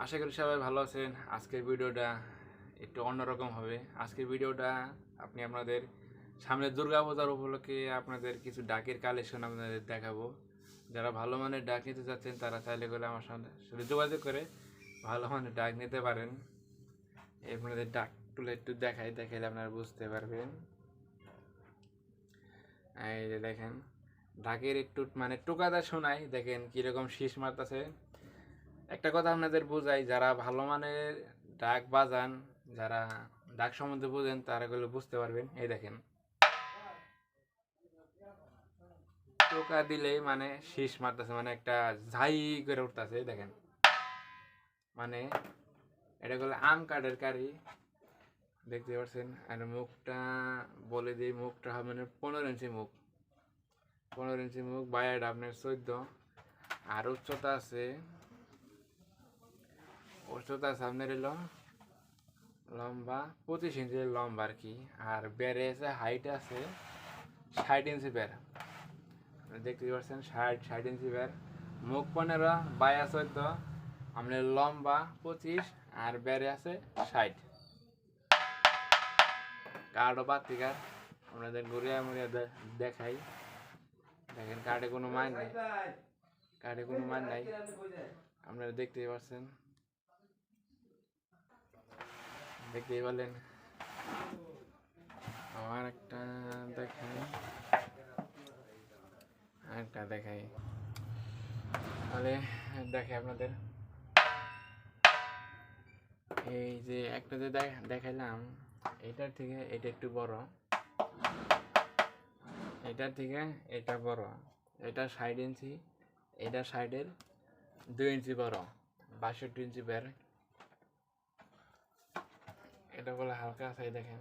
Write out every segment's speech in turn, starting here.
আশা করি সবাই ভালো আছেন। আজকের ভিডিওটা একটু অন্যরকম হবে। আজকের ভিডিওটা আপনাদের সামনে দুর্গাপূজার উপলক্ষে আপনাদের কিছু ডাকের কালেকশন আপনাদের দেখাবো। যারা ভালো মানের ডাক নিতে চাচ্ছেন তারা চাইলে করে আমার সাথে যোগাযোগ করে ভালো মানের ডাক নিতে পারেন। আপনাদের ডাকগুলো একটু দেখাইলে আপনারা বুঝতে পারবেন। এই যে দেখেন ডাকের একটু মানে টোকাদা শোনাই, দেখেন কীরকম শীষ মারতেছে। একটা কথা আপনাদের বোঝাই, যারা ভালো মানের ডাক বাজান, যারা ডাক সম্বন্ধে বোঝেন তারা এগুলো বুঝতে পারবেন। এই দেখেন টোকা দিলেই মানে শীষ মারতেছে, মানে একটা ঝাই করে উঠতেছে। দেখেন মানে এটা করলে আম কাঠের কারি, দেখতে পাচ্ছেন। আর মুখটা বলে দিই, মুখটা মানে 15 ইঞ্চি মুখ, 15 ইঞ্চি মুখ, বায়াটা আপনার 14, আর উচ্চতা আছে আপনার এলো লম্বা 25 ইঞ্চি লম্বা আর কি। আর বেড়ে আছে হাইট আছে 60 ইঞ্চি বের, দেখতে পাচ্ছেন 60 ইঞ্চি বের। মুখ 15, বায়া 14, আপনার লম্বা 25 আর বেড়ে আছে 60। কার্ডও পাত্রিকা আপনাদের ঘুরিয়া মুড়িয়া দেখাই। দেখেন কার্ডে কোনো মান নেই, আপনারা দেখতেই পাচ্ছেন, দেখতেই পারলেন। আমার একটা দেখাই তাহলে দেখাই আপনাদের। এই যে একটা যে দেখাইলাম, এটার থেকে এটা একটু বড়, এটার থেকে এটা বড়। এটা 60 ইঞ্চি, এটা সাইডের 2 ইঞ্চি বড়, 62 ইঞ্চি বের। এটা বলে হালকা আছে। দেখেন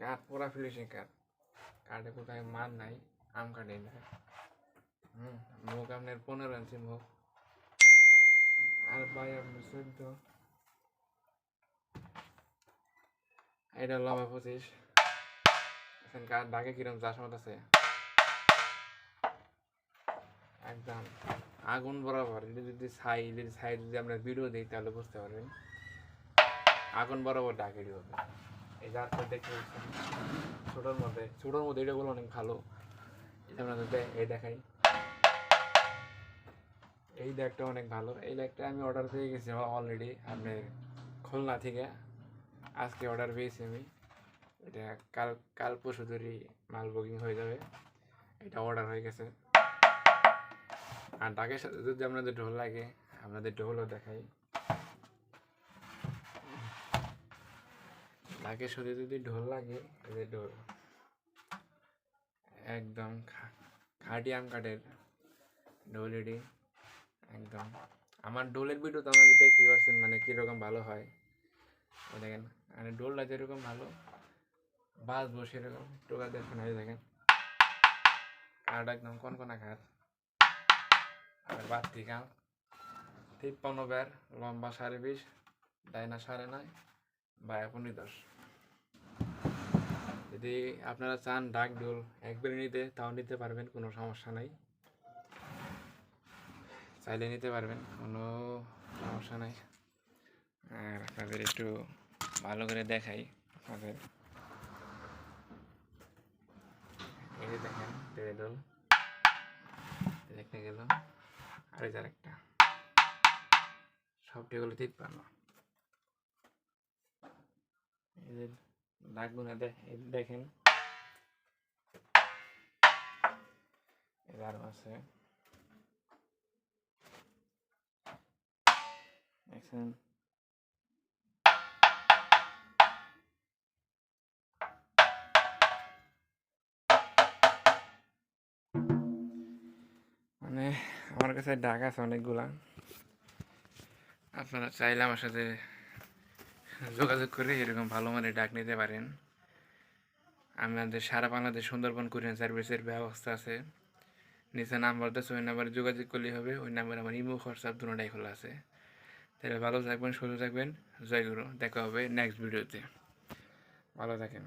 কাঠ পুরা ফিনিশিং কাঠ, কাঠে কোথায় মান নাই, আম কাঠে না। মুখ আপনার 15 ইঞ্চি মুখ, আর ভাই আপনার 14, এটা লম্বা 25। কাঠ ডাকে কিরম চাষমত আছে, একদম আগুন বরাবর। এটা যদি ছাই যদি আমরা ভিডিও দিই তাহলে বুঝতে পারবেন আগুন বরাবর ডাকে হবে। এই জাতটা দেখতে পাচ্ছেন ছোটোর মধ্যে এটা বলে অনেক ভালো। এটা আপনাদের দেখাই, এই ব্যাগটা অনেক ভালো। এই ব্যাগটা আমি অর্ডার পেয়ে গেছি অলরেডি আপনার খুলনা থেকে। আজকে অর্ডার পেয়েছি আমি। এটা কাল পরশু ধরেই মাল বুকিং হয়ে যাবে। এটা অর্ডার হয়ে গেছে। আর ডাকের সাথে যদি আপনাদের ঢোল লাগে, আপনাদের ঢোলও দেখাই। ডাকের সাথে যদি ঢোল লাগে, এদের ঢোল একদম খাঁটি আম কাঠের ঢোল এটি একদম। আমার ঢোলের ভিডিও তো আপনারা দেখতে পাচ্ছেন মানে কীরকম ভালো হয়। দেখেন মানে ঢোলটা যেরকম ভালো বাজবো সেরকম টোকা দেখুন। দেখেন কাঠ একদম কনকনা কাঠ, আর বাড়তি কাল 53 বের, লম্বা 20.5, ডাইনা 9.5, বায়া 15.10। যদি আপনারা চান ডাক ঢোল একবারে নিতে, তাও নিতে পারবেন, কোনো সমস্যা নাই, চাইলে নিতে পারবেন, কোনো সমস্যা নাই। আর আপনাদের একটু ভালো করে দেখাই আপনাদের। এই যে দেখেন ঢোল দেখতে গেল, আর এই একটা সবটি হলো 53। এই যে ডাকগুলো দেখেন, আরো আছে দেখছেন। মানে আমার কাছে ডাক আছে অনেকগুলা, আপনারা চাইলে আমার সাথে যোগাযোগ করে এরকম ভালো মানের ডাক নিতে পারেন। আমাদের সারা বাংলাদেশ সুন্দরবন কুরিয়ার সার্ভিসের ব্যবস্থা আছে। নিচে নাম্বার দিচ্ছে, ওই নাম্বারে যোগাযোগ করলেই হবে। ওই নাম্বারে আমার ইমো হোয়াটসঅ্যাপ দুটোটাই খোলা আছে। তাহলে ভালো থাকবেন, সুস্থ থাকবেন। জয় গুরু, দেখা হবে নেক্সট ভিডিওতে। ভালো থাকেন।